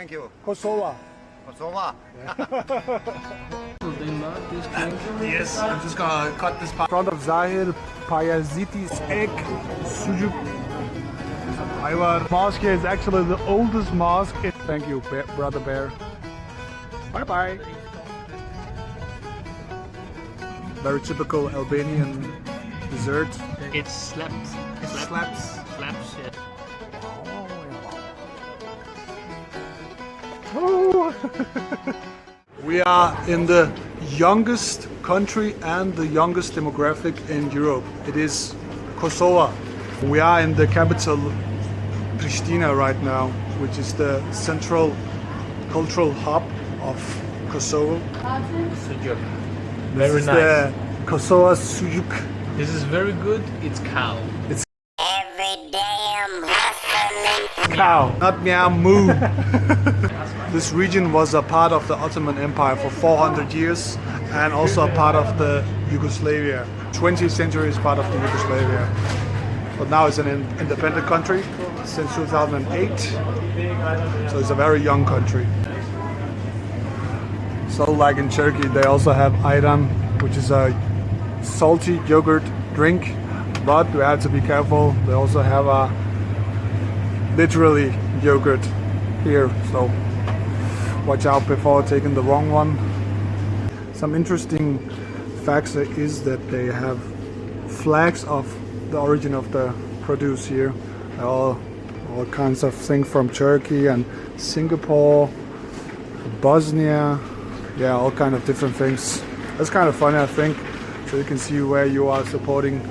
thank you. Kosovo. Kosovo. They love this drink. Yes, I'm just gonna cut this part. In front of Zahir, Payaziti's egg, sujuk. Ayvar. Mosque is actually the oldest mosque. Thank you, Brother Bear. Bye bye. Very typical Albanian dessert. It's slaps. It slaps. Slaps, yeah. We are in the youngest country and the youngest demographic in Europe. It is Kosovo. We are in the capital Pristina right now, which is the central cultural hub of Kosovo. Sujuk. This Very is nice. the Kosovo sujuk. This is very good. It's cow. Every day I'm hustling. Cow, not meow moo. This region was a part of the Ottoman Empire for 400 years and also a part of the Yugoslavia. 20th century is part of the Yugoslavia. But now it's an independent country since 2008. So it's a very young country. So like in Turkey, they also have ayran, which is a salty yogurt drink. But we have to be careful. They also have a literally yogurt here, so watch out before taking the wrong one. Some interesting facts is that they have flags of the origin of the produce here. All kinds of things from Turkey and Singapore, Bosnia, yeah, all kind of different things. That's kind of funny, I think, so you can see where you are supporting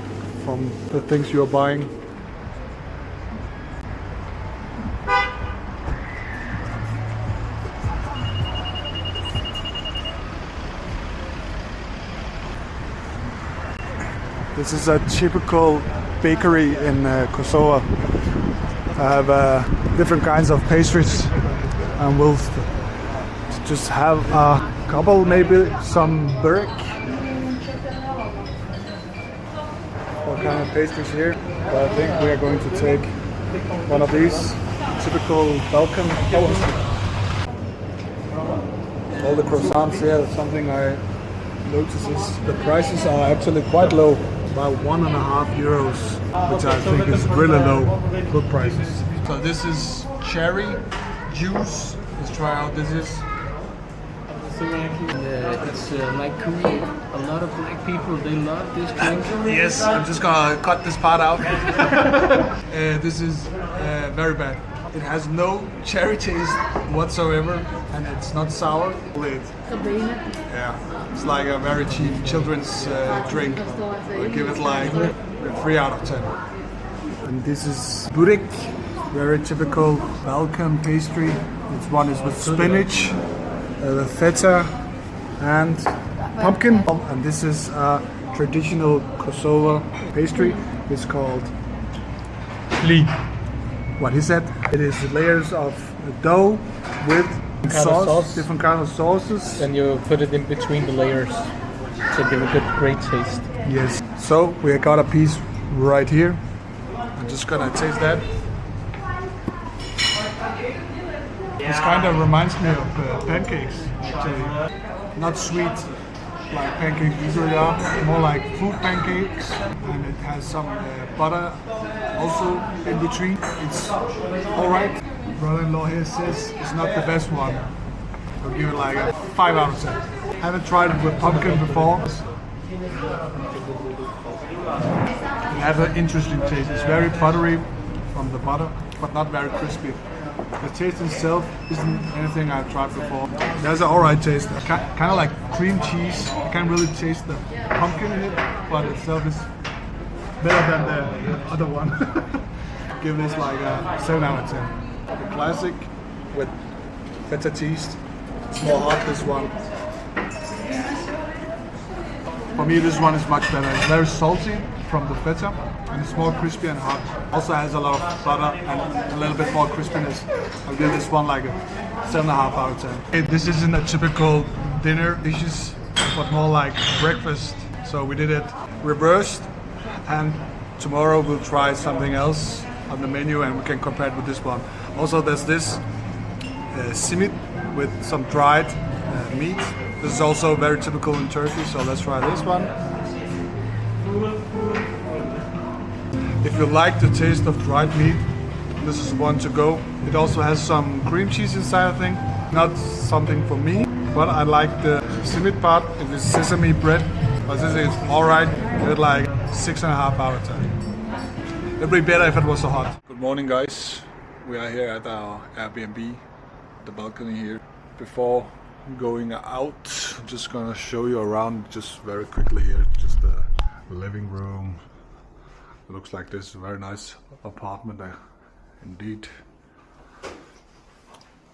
from the things you're buying. This is a typical bakery in Kosovo. I have different kinds of pastries, and we'll just have a couple, maybe some Burek. What kind of pastries here? But I think we are going to take one of these typical Balkan. All the croissants here. That's something I noticed is the prices are actually quite low, about €1.5, which I think is really low. Good prices. So this is cherry juice. Let's try out. This is. It's like Korea. A lot of black people, they love this drink. Yes, I'm just gonna cut this part out. This is very bad. It has no cherry taste whatsoever, and it's not sour. Yeah, it's like a very cheap children's drink. I give it like a 3 out of 10. And this is Burek, very typical Balkan pastry. This one is with spinach, feta, and pumpkin. And this is a traditional Kosovo pastry. It's called Trilece. What is that? It is layers of dough with sauce, different kind of sauces. And you put it in between the layers to give it a great taste. Yes. So we got a piece right here. I'm just gonna taste that. This kind of reminds me of pancakes, actually. Not sweet like pancakes usually are, more like fruit pancakes. And it has some butter also in between. It's alright. Brother-in-law here says it's not the best one. I'll give it like a 5 out of 10. Haven't tried it with pumpkin before. It has an interesting taste. It's very buttery from the butter, but not very crispy. The taste itself isn't anything I've tried before. There's an alright taste, kind of like cream cheese. You can't really taste the pumpkin in it, but itself is better than the other one. Give this like a 7 out of 10. The classic with feta cheese. It's more hot, this one. For me, this one is much better. It's very salty from the feta, and it's more crispy and hot. Also has a lot of butter and a little bit more crispiness. I'll give this one like a 7.5 out of 10. Hey, this isn't a typical dinner dishes, but more like breakfast. So we did it reversed, and tomorrow we'll try something else on the menu and we can compare it with this one. Also there's this simit with some dried meat. This is also very typical in Turkey, so let's try this one. If you like the taste of dried meat, this is one to go. It also has some cream cheese inside, I think. Not something for me, but I like the simit part. It is sesame bread, but this is alright. Give it like 6.5 out of 10. It'd be better if it was so hot. Good morning, guys. We are here at our Airbnb, the balcony here. Before going out, I'm just gonna show you around just very quickly here. Just the living room. It looks like this. Very nice apartment there, indeed.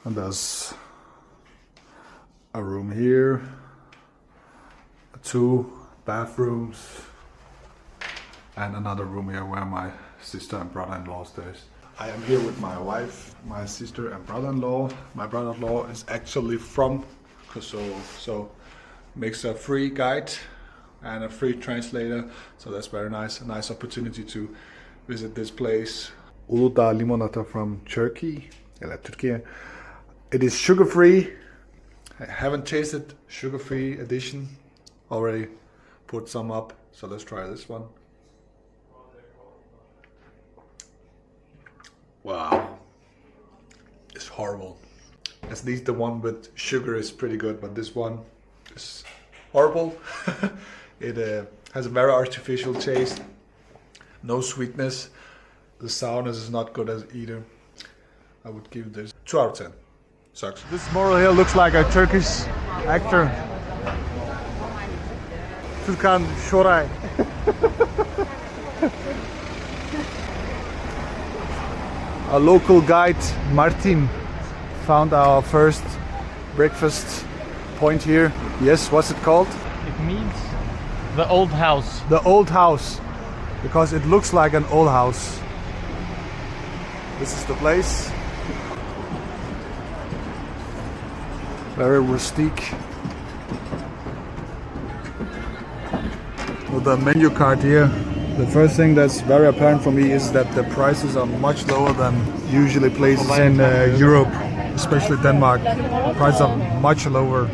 And there's a room here, 2 bathrooms, and another room here where my sister and brother-in-law stays. I am here with my wife, my sister and brother-in-law. My brother-in-law is actually from Kosovo, so makes a free guide and a free translator, so that's very nice. A nice opportunity to visit this place. Uludağ limonata from Turkey. It is sugar-free. I haven't tasted sugar-free edition. Already put some up, so let's try this one. Wow, it's horrible. At least the one with sugar is pretty good, but this one is horrible. It has a very artificial taste, no sweetness. The sourness is not good as either. I would give this 2 out of 10. Sucks. This model here looks like a Turkish actor. Türkan Şoray. A local guide, Martin, found our first breakfast point here. Yes, what's it called? It means the old house. The old house, because it looks like an old house. This is the place. Very rustic. With the menu card here. The first thing that's very apparent for me is that the prices are much lower than usually places in Europe, especially Denmark. The prices are much lower,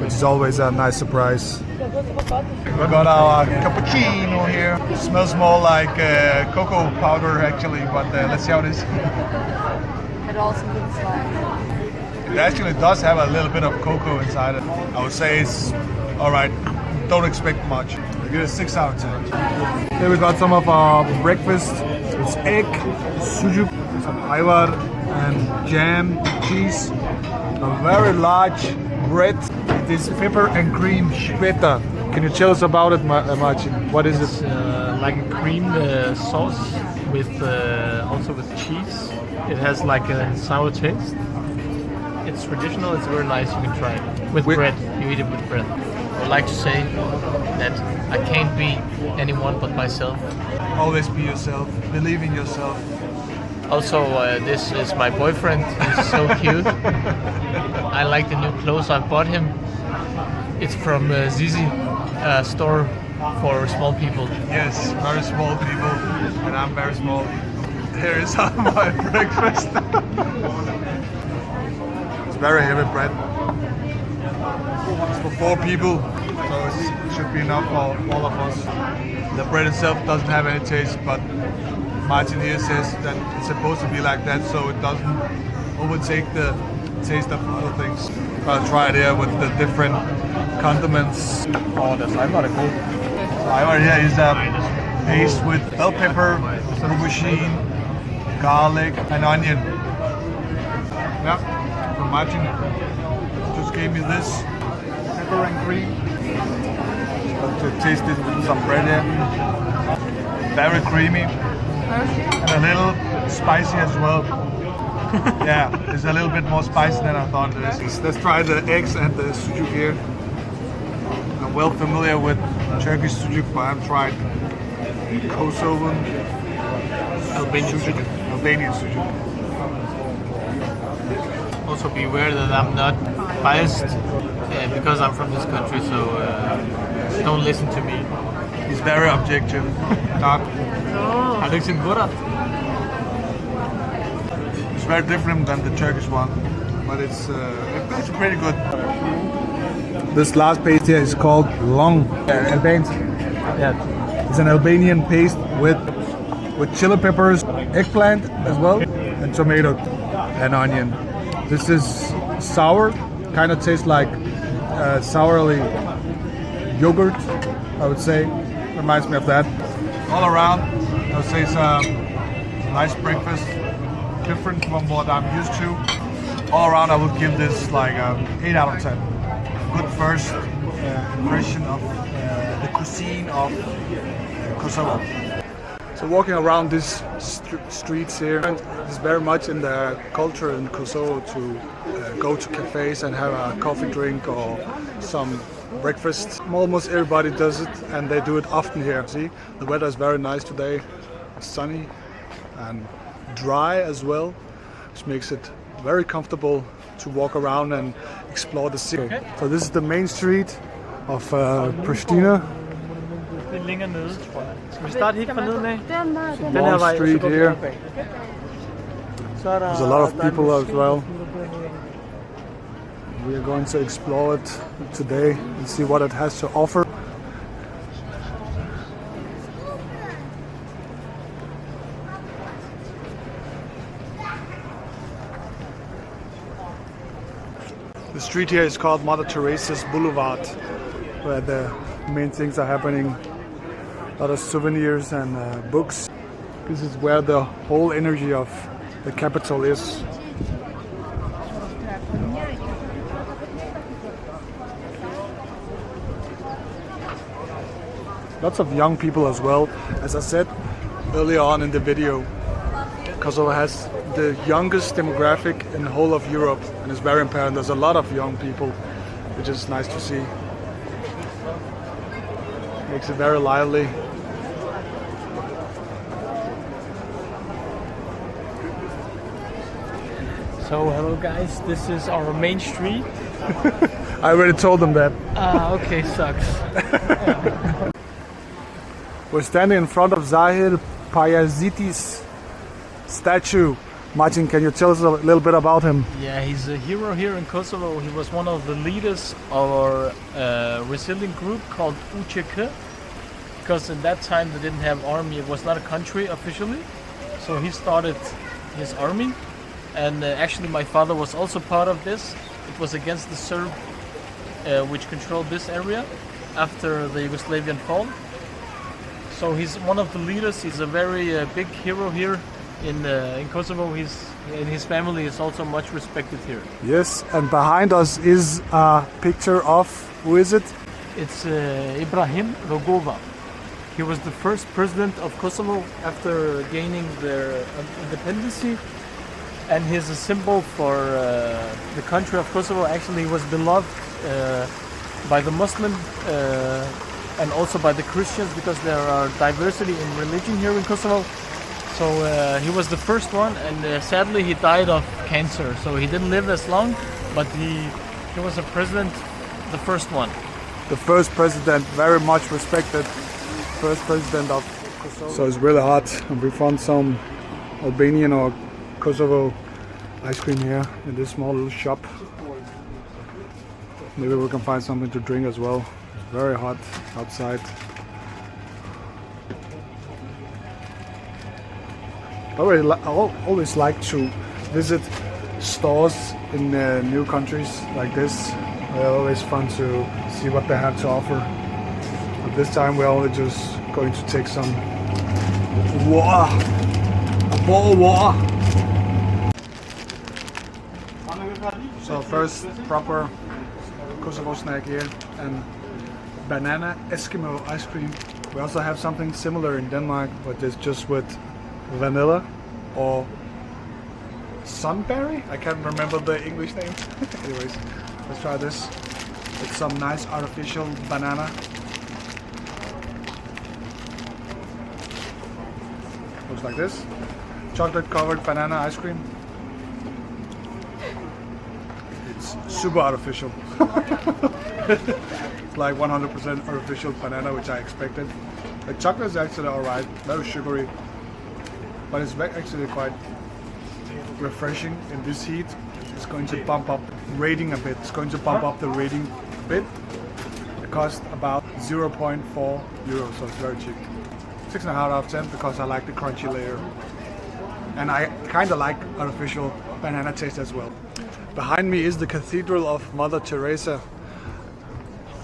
which is always a nice surprise. We got our cappuccino here. It smells more like cocoa powder actually, but let's see how it is. It also looks like... It actually does have a little bit of cocoa inside it. I would say it's alright. Don't expect much. I give it a 6 out of 10. Here we got some of our breakfast. It's egg, sucuk, some ayvar, and jam, cheese. A very large bread. It is pepper and cream shpija. Can you tell us about it, Martin? What is It's it? like a cream sauce with also with cheese. It has like a sour taste. It's traditional. It's very nice. You can try it with bread. You eat it with bread. I would like to say that I can't be anyone but myself. Always be yourself. Believe in yourself. Also, this is my boyfriend. He's so cute. I like the new clothes I bought him. It's from Zizi store for small people. Yes, very small people, and I'm very small. Here is my breakfast. It's very heavy bread. It's for 4 people, so it should be enough for all of us. The bread itself doesn't have any taste, but Martin here says that it's supposed to be like that, so it doesn't overtake the taste of other things. I'll try it here with the different condiments. Oh, that's not a cool. Ayvar here is a paste with bell pepper, aubergine, garlic, and onion. Yeah, so Martin just gave me this pepper and cream. To taste it with some bread in. Very creamy and a little spicy as well. Yeah, it's a little bit more spicy than I thought it is. Let's try the eggs and the sucuk here. I'm well familiar with Turkish sucuk, but I've tried Kosovo Albanian sucuk. Also be aware that I'm not biased because I'm from this country, so don't listen to me. He's very objective. Dark. Alex in Borat. It's very different than the Turkish one, but it's pretty good. This last paste here is called long. Albanian. Yeah. It's an Albanian paste with chili peppers, eggplant as well, and tomato and onion. This is sour, kind of tastes like sourly yogurt, I would say. Reminds me of that. All around, I would say it's a nice breakfast, different from what I'm used to. All around, I would give this like 8 out of 10. Good first impression of the cuisine of Kosovo. So walking around these streets here, it's very much in the culture in Kosovo to go to cafes and have a coffee drink or some breakfast. Almost everybody does it, and they do it often here. See, the weather is very nice today. It's sunny and dry as well, which makes it very comfortable to walk around and explore the city. Okay. So this is the main street of Pristina. Det er længere nede, tror jeg. Skal vi starte helt fra neden af? Den her vej, street here. There's a lot of people as well. We are going to explore it today and see what it has to offer. The street here is called Mother Teresa's Boulevard, where the main things are happening. A lot of souvenirs and books. This is where the whole energy of the capital is. Lots of young people as well. As I said earlier on in the video, Kosovo has the youngest demographic in the whole of Europe, and it's very apparent. There's a lot of young people, which is nice to see. Makes it very lively. So hello guys, this is our main street. I already told them that. Okay, sucks. We're standing in front of Zahir Payaziti's statue. Martin, can you tell us a little bit about him? Yeah, he's a hero here in Kosovo. He was one of the leaders of our resilient group called UÇK, because in that time they didn't have army. It was not a country officially, so he started his army. And actually my father was also part of this. It was against the Serb, which controlled this area after the Yugoslavian fall. So he's one of the leaders. He's a very big hero here in Kosovo. His family is also much respected here. Yes, and behind us is a picture of, who is it? It's Ibrahim Rogova. He was the first president of Kosovo after gaining their independence. And he's a symbol for the country of Kosovo. Actually, he was beloved by the Muslim and also by the Christians, because there are diversity in religion here in Kosovo. So he was the first one, and sadly he died of cancer. So he didn't live as long, but he was a president, the first one. The first president, very much respected, first president of Kosovo. So it's really hot, and we found some Albanian or Kosovo ice cream here in this small little shop. Maybe we can find something to drink as well. It's very hot outside. I always like to visit stores in new countries like this. They're always fun to see what they have to offer. But this time we're only just going to take some water. Water. So first proper Kosovo snack here, and banana Eskimo ice cream. We also have something similar in Denmark, but it's just with vanilla or sunberry. I can't remember the English name. Anyways, let's try this. It's some nice artificial banana. Looks like this. Chocolate covered banana ice cream. It's super artificial. It's like 100% artificial banana, which I expected. The chocolate is actually alright, very sugary, but it's actually quite refreshing in this heat. It's going to bump up rating a bit. It's going to bump up the rating a bit. It costs about 0.4 euros, so it's very cheap. 6.5 out of 10 because I like the crunchy layer. And I kind of like artificial banana taste as well. Behind me is the Cathedral of Mother Teresa.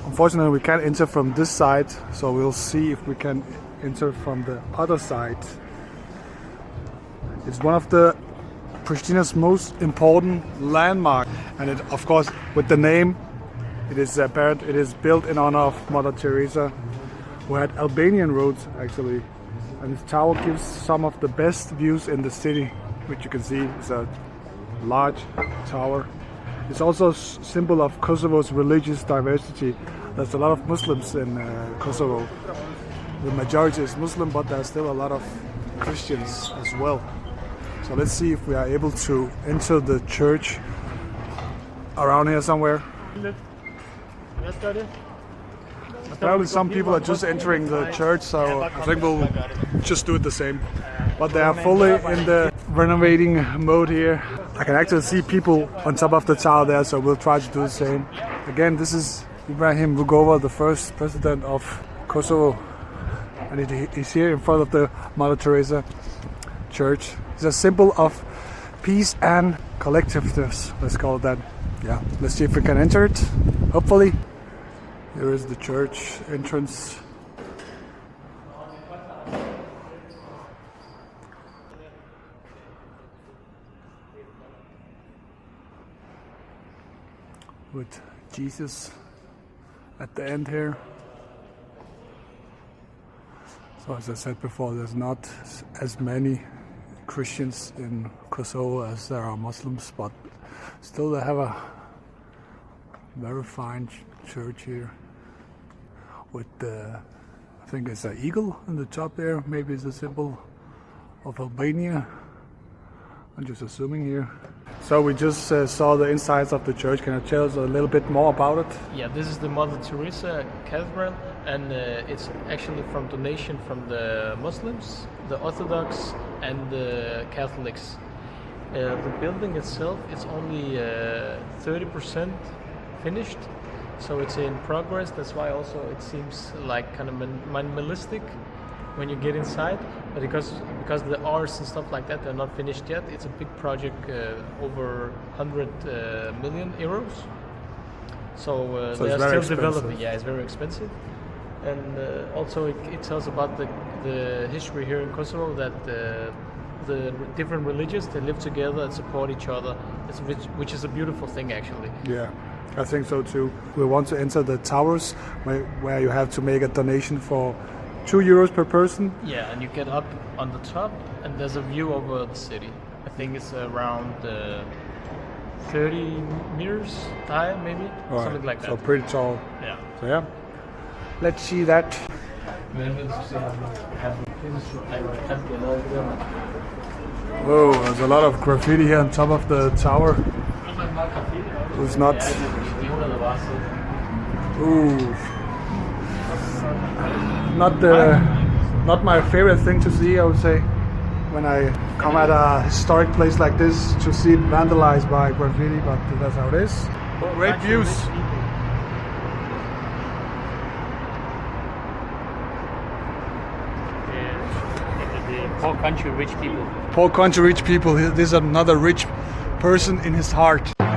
Unfortunately, we can't enter from this side, so we'll see if we can enter from the other side. It's one of the Pristina's most important landmarks, and it, of course, with the name, it is apparent it is built in honor of Mother Teresa, who had Albanian roots actually. And this tower gives some of the best views in the city, which you can see is a large tower. It's also a symbol of Kosovo's religious diversity. There's a lot of Muslims in Kosovo. The majority is Muslim, but there's still a lot of Christians as well. So let's see if we are able to enter the church around here somewhere. Apparently some people are just entering the church, so I think we'll just do it the same. But they are fully in the renovating mode here. I can actually see people on top of the tower there, so we'll try to do the same. Again, this is Ibrahim Rugova, the first president of Kosovo. And he's here in front of the Mother Teresa church. It's a symbol of peace and collectiveness, let's call it that. Yeah, let's see if we can enter it, hopefully. Here is the church entrance. With Jesus at the end here. So as I said before, there's not as many Christians in Kosovo as there are Muslims, but still they have a very fine church here with the, I think it's an eagle on the top there. Maybe it's a symbol of Albania. I'm just assuming here. So we just saw the insides of the church. Can you tell us a little bit more about it? Yeah, this is the Mother Teresa Cathedral, and it's actually from donation from the Muslims, the Orthodox, and the Catholics. The building itself is only 30% finished, so it's in progress. That's why also it seems like kind of minimalistic when you get inside, but because the arts and stuff like that, they're not finished yet. It's a big project, over 100 million euros. So they are still developing. Yeah, it's very expensive. And also it tells about the history here in Kosovo, that the different religions, they live together and support each other, which is a beautiful thing actually. Yeah, I think so too. We want to enter the towers where you have to make a donation for 2 euros per person. Yeah, and you get up on the top and there's a view over the city. I think it's around 30 meters high, maybe, something like that. So pretty tall. Yeah. So yeah, let's see that. Whoa, there's a lot of graffiti here on top of the tower. It's not. Ooh. Not my favorite thing to see, I would say, when I come at a historic place like this, to see it vandalized by graffiti, but that's how it is. Great views. Poor country, rich people. Poor country, rich people. This is another rich person in his heart. In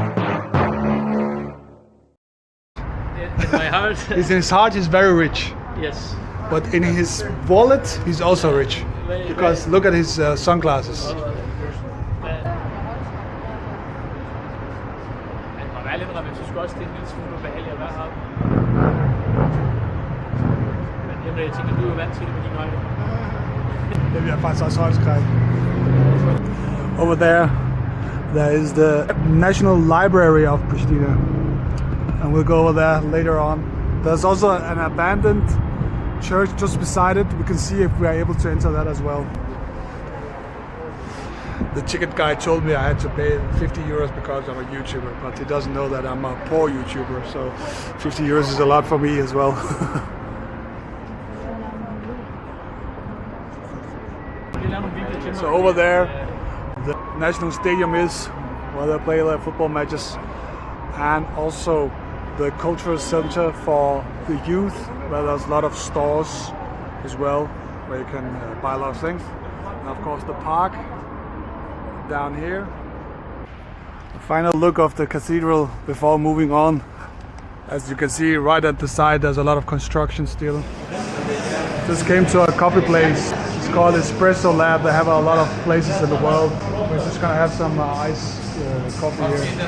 my heart? In his heart, he's very rich. Yes. But in his wallet, he's also rich. Because look at his sunglasses. Over there is the National Library of Pristina. And we'll go over there later on. There's also an abandoned church just beside it. We can see if we are able to enter that as well. The ticket guy told me I had to pay 50 euros because I'm a YouTuber, but he doesn't know that I'm a poor YouTuber, so 50 euros is a lot for me as well. So over there, the national stadium is, where they play their football matches, and also the cultural center for the youth, where there's a lot of stores as well, where you can buy a lot of things. And of course the park down here. A final look of the cathedral before moving on. As you can see right at the side, there's a lot of construction still. Just came to a coffee place. It's called Espresso Lab. They have a lot of places in the world. We're just gonna have some iced coffee here.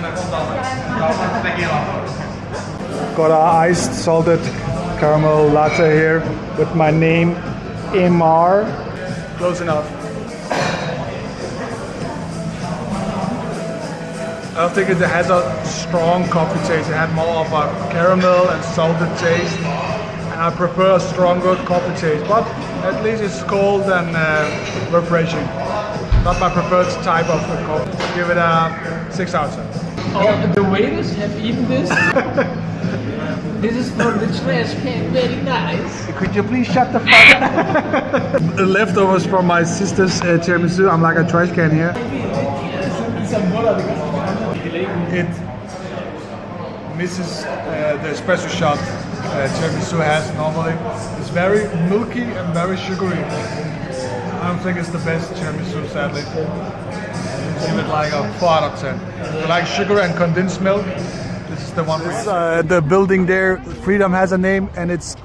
Got our iced salted caramel latte here with my name, Emar. Close enough. I don't think it has a strong coffee taste. It had more of a caramel and salted taste. And I prefer a stronger coffee taste, but at least it's cold and refreshing. Not my preferred type of coffee. Give it a 6 out of 10. Oh, the waiters have eaten this. This is for the trash can. Very nice. Could you please shut the fuck up? The leftovers from my sister's tiramisu. I'm like a trash can here. It misses the espresso shot tiramisu has normally. It's very milky and very sugary. I don't think it's the best tiramisu, sadly. Give it like a 4 out of 10. If you like sugar and condensed milk, this is the one for you. The building there, Freedom has a name, and it's...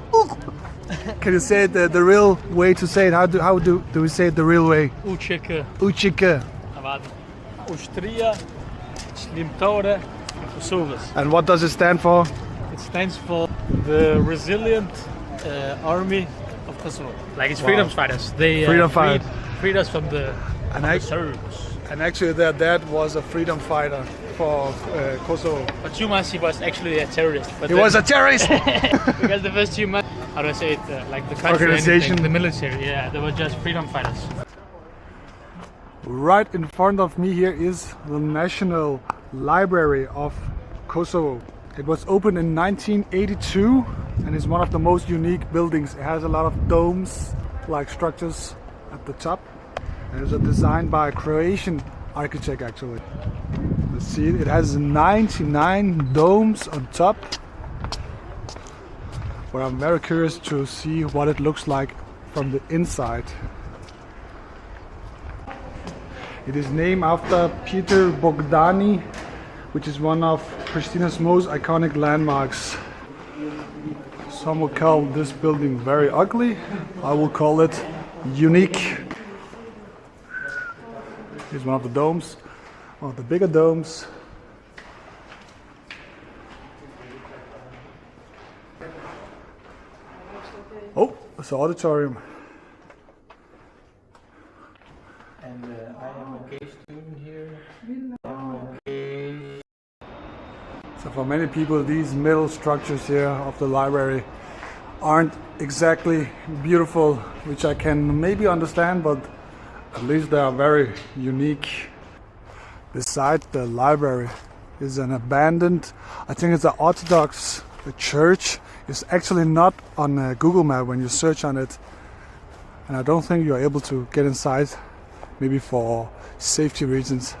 Can you say it the real way to say it? How do we say it the real way? Ucieka. Ucieka. Austria, Slimtore, Kosovo. And what does it stand for? It stands for the resilient army of Kosovo. Like it's freedom fighters. They freed us from the Serbs. And actually their dad was a freedom fighter for Kosovo. But 2 months he was actually a terrorist. But he was a terrorist! Because the first 2 months, how do I say it, like the country, organization, the military, yeah, they were just freedom fighters. Right in front of me here is the National Library of Kosovo. It was opened in 1982 and is one of the most unique buildings. It has a lot of domes-like structures at the top. And it was designed by a Croatian architect actually. Let's see, it has 99 domes on top. But I'm very curious to see what it looks like from the inside. It is named after Peter Bogdani, which is one of Pristina's most iconic landmarks. Some will call this building very ugly. I will call it unique. Here's one of the domes, one of the bigger domes. Oh, it's an auditorium. And I am a gay student here. So for many people, these middle structures here of the library aren't exactly beautiful, which I can maybe understand, but at least they are very unique. Beside the library is an abandoned, I think it's an Orthodox church. It's actually not on Google Map when you search on it. And I don't think you're able to get inside, maybe for safety reasons.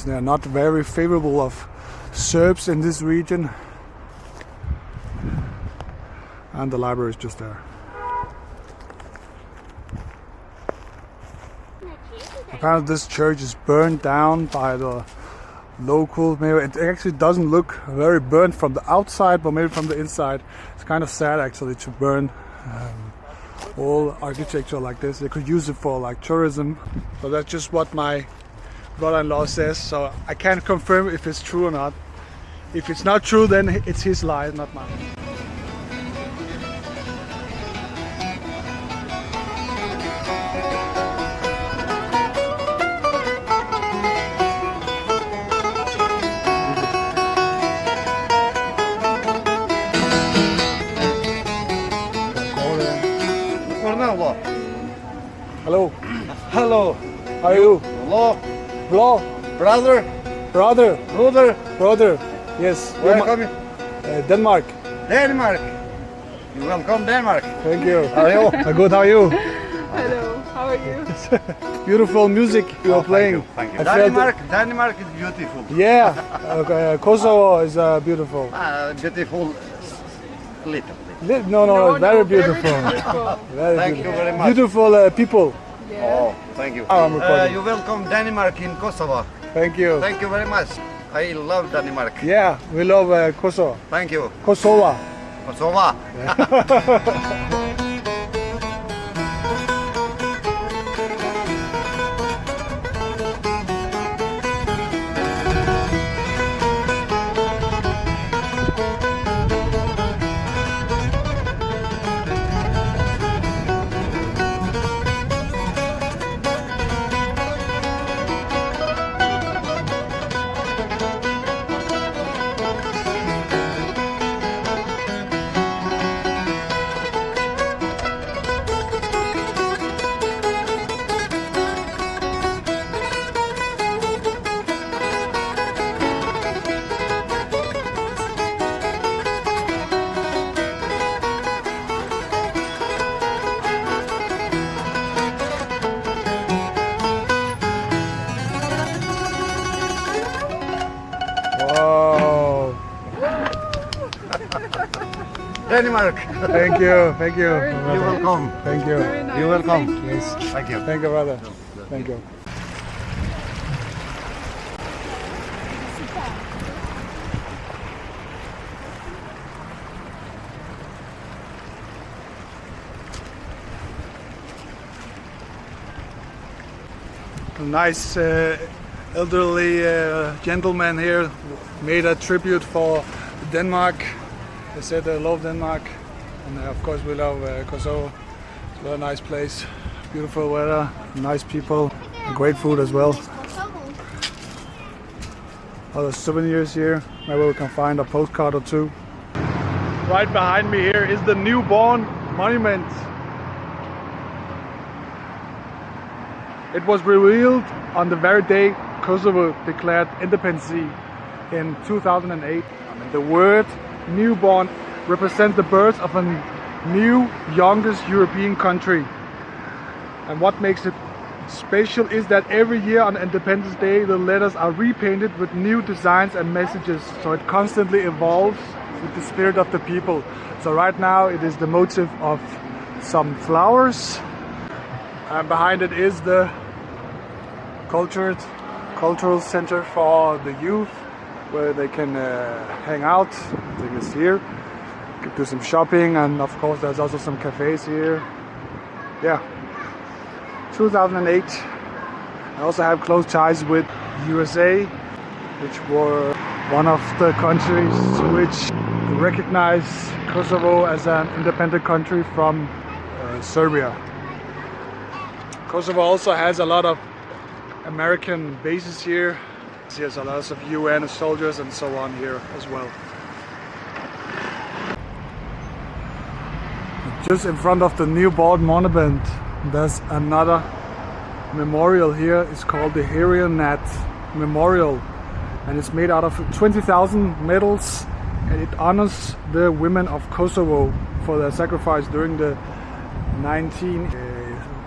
They are not very favorable of Serbs in this region. And the library is just there. Apparently this church is burned down by the local. Maybe it actually doesn't look very burnt from the outside, but maybe from the inside. It's kind of sad actually to burn all architecture like this. They could use it for like tourism. So that's just what my brother-in-law says. So I can't confirm if it's true or not. If it's not true, then it's his lie, not mine. Hello. Hello. How are you? Hello. Hello. Brother. Brother. Brother. Brother. Yes. Welcome. Denmark. Denmark. You welcome Denmark. Thank you. How are you? Good. How are you? Hello, how are you? Beautiful music you are playing. Thank you. I felt Denmark is beautiful. yeah, okay, Kosovo is beautiful. Beautiful little. No, very beautiful. Very Thank you beautiful. very much. Beautiful people. Oh, thank you. Oh, I'm recording. You welcome Denmark in Kosovo. Thank you. Thank you very much. I love Denmark. Yeah, we love Kosovo. Thank you. Kosovo. Kosovo. Wow. Denmark. Thank you. Thank you. You're welcome. Thank you. You're welcome. Yes. Thank you. Thank you, brother. Thank you. A nice elderly gentleman here made a tribute for Denmark. They said they love Denmark, and of course we love Kosovo. It's a very nice place, beautiful weather, nice people, and great food as well. Other souvenirs here, maybe we can find a postcard or two. Right behind me here is the newborn monument. It was revealed on the very day Kosovo declared independence in 2008. The word newborn represents the birth of a new, youngest European country. And what makes it special is that every year on Independence Day the letters are repainted with new designs and messages, so it constantly evolves with the spirit of the people. So right now it is the motif of some flowers, and behind it is the cultural center for the youth, where they can hang out. I think it's here. Could do some shopping, and of course there's also some cafes here. Yeah. 2008. I also have close ties with USA, which were one of the countries which recognized Kosovo as an independent country from Serbia. Kosovo also has a lot of American bases here. There's a lot of UN soldiers and so on here as well. Just in front of the newborn monument, there's another memorial here. It's called the Nat Memorial, and it's made out of 20,000 medals, and it honors the women of Kosovo for their sacrifice during the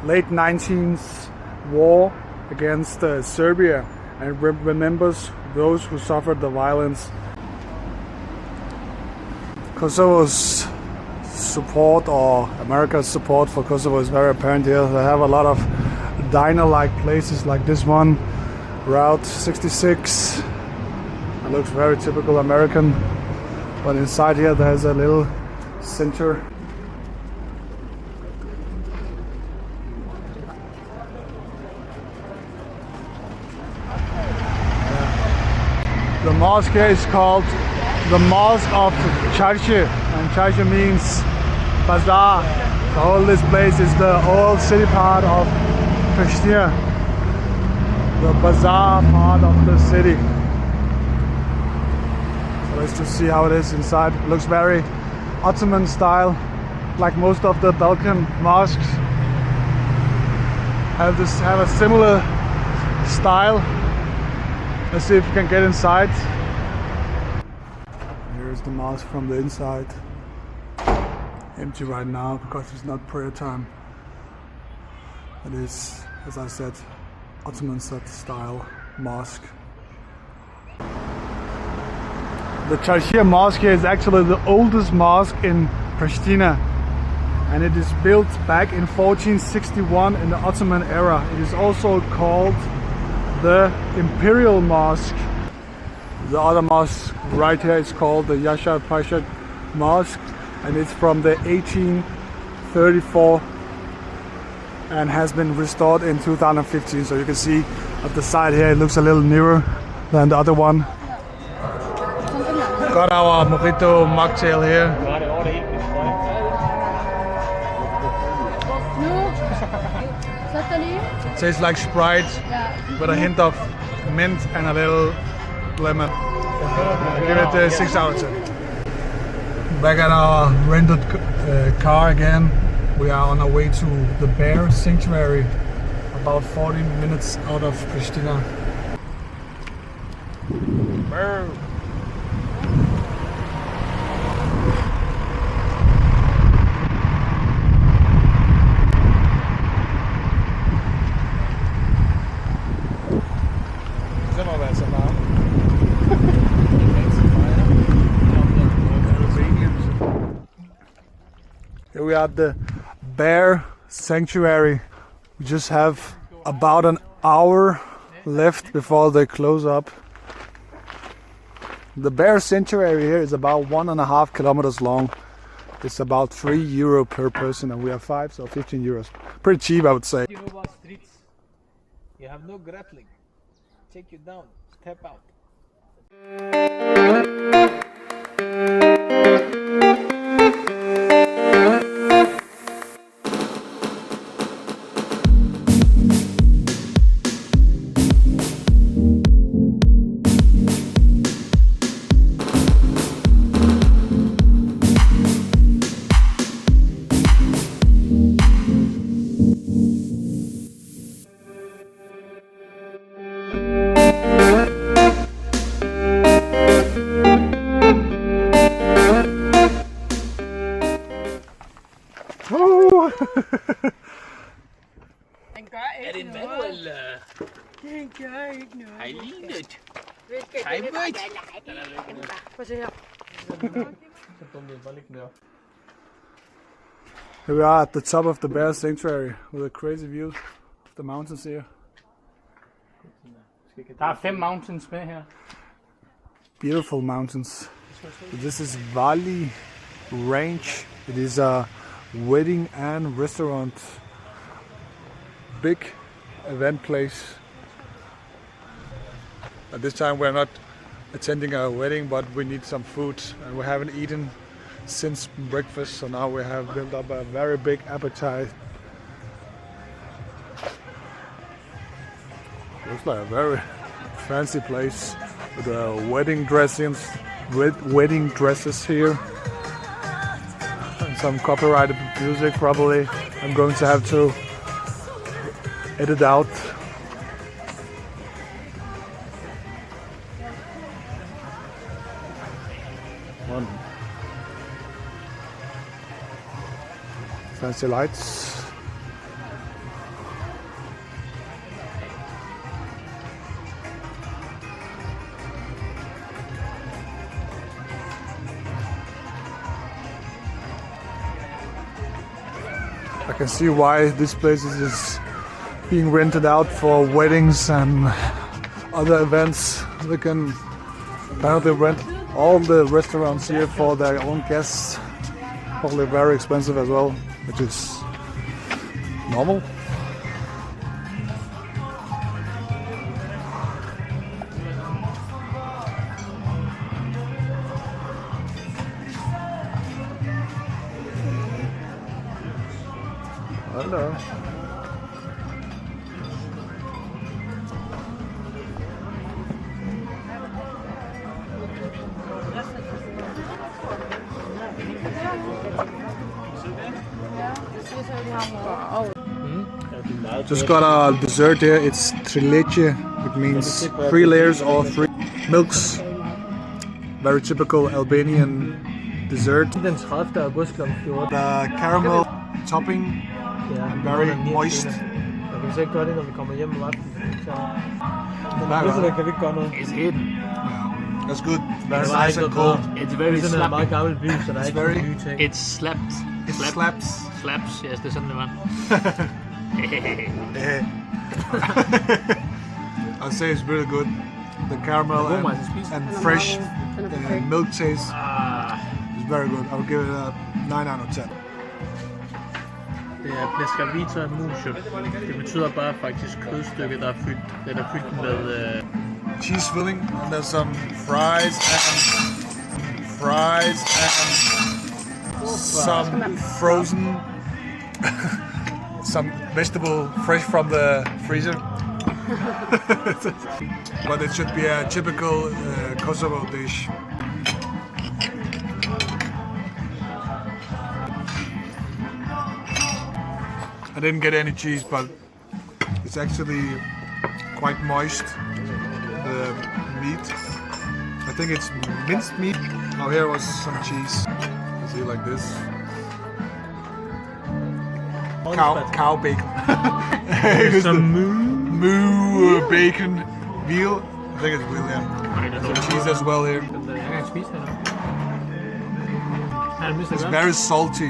late 19th war against Serbia, and remembers those who suffered the violence. Kosovo's support, or America's support for Kosovo, is very apparent here. They have a lot of diner-like places like this one, Route 66. It looks very typical American, but inside here there's a little center. The mosque here is called the Mosque of Çarşı, and Çarşı means bazaar. So all this place is the old city part of Pristina, the bazaar part of the city. So let's just see how it is inside. It looks very Ottoman style, like most of the Balkan mosques have a similar style. Let's see if we can get inside. Here's the mosque from the inside. Empty right now because it's not prayer time. It is, as I said, Ottoman style mosque. The Shpija Mosque here is actually the oldest mosque in Pristina, and it is built back in 1461 in the Ottoman era. It is also called the Imperial Mosque. The other mosque right here is called the Yashar Pasha Mosque, and it's from the 1834 and has been restored in 2015. So you can see at the side here it looks a little newer than the other one. Got our mojito mocktail here. Tastes like Sprite with a hint of mint and a little lemon. Give it a 6 out of 10. Back at our rented car again. We are on our way to the bear sanctuary, about 40 minutes out of Pristina. Bear. Here we are at the bear sanctuary. We just have about an hour left before they close up. The bear sanctuary here is about 1.5 kilometers long. It's about €3 per person, and we are 5, so 15 euros. Pretty cheap, I would say. You know what, streets? You have no grappling. Take you down. Step out. Here we are at the top of the bear sanctuary with a crazy view of the mountains here. Der er 5 mountains med her. Beautiful mountains. This is Vali Ranch. It is a wedding and restaurant. Big event place. At this time we're not attending a wedding, but we need some food, and we haven't eaten since breakfast, so now we have built up a very big appetite. Looks like a very fancy place with wedding dresses here, and some copyrighted music probably. I'm going to have to edit out. Fancy lights. I can see why this place is being rented out for weddings and other events. They can apparently rent all the restaurants here for their own guests. Probably very expensive as well, which is normal. Hello. Just got a dessert here. It's Trilece, which means 3 layers or 3 milks. Very typical Albanian dessert. Den 30. august kl. 14. The caramel topping, and very moist. så ikke gøre det, når vi kommer hjem om aftenen. Så... Nej, Hvis nej. kan vi ikke gøre noget. It's hidden. Yeah. That's good. Very nice and cold. It's very Det er sådan en meget slappy. gammel by, så der er ikke very- nogen nye ting. It's slapped. It slaps. Slaps, yes, det er sådan, det var. I'd say it's really good. The caramel God, and, Martin, spis. and fresh Den er perfekt. milk taste Ah, is very good. I would give it a 9 out of 10. Det er pescavita musho. Det betyder bare faktisk kødstykke, der er fyldt med... Cheese filling, and there's some fries and some frozen, some vegetable fresh from the freezer. But it should be a typical Kosovo dish. I didn't get any cheese, but it's actually quite moist. The meat, I think it's minced meat. Oh, here was some cheese. You see, like this. Cow bacon. Some Moo bacon. Veal. I think it's veal, yeah. Some cheese as well here. Jeg kan spise det nu. Er det It's very salty.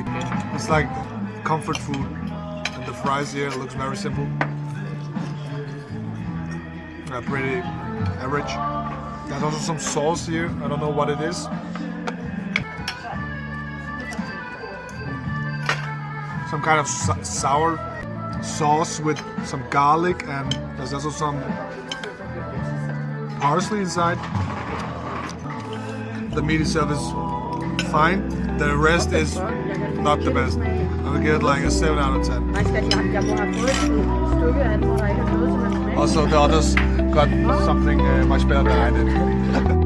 It's like comfort food. And the fries here looks very simple. Pretty average. There's also some sauce here. I don't know what it is. Some kind of sour sauce with some garlic, and there's also some parsley inside. The meat itself is fine. The rest is not the best. I would give it like a 7 out of 10. Nej, skat, jeg må have fået et stykke af den, hvor der ikke er noget, som er smag. Also, the others got something much better behind it.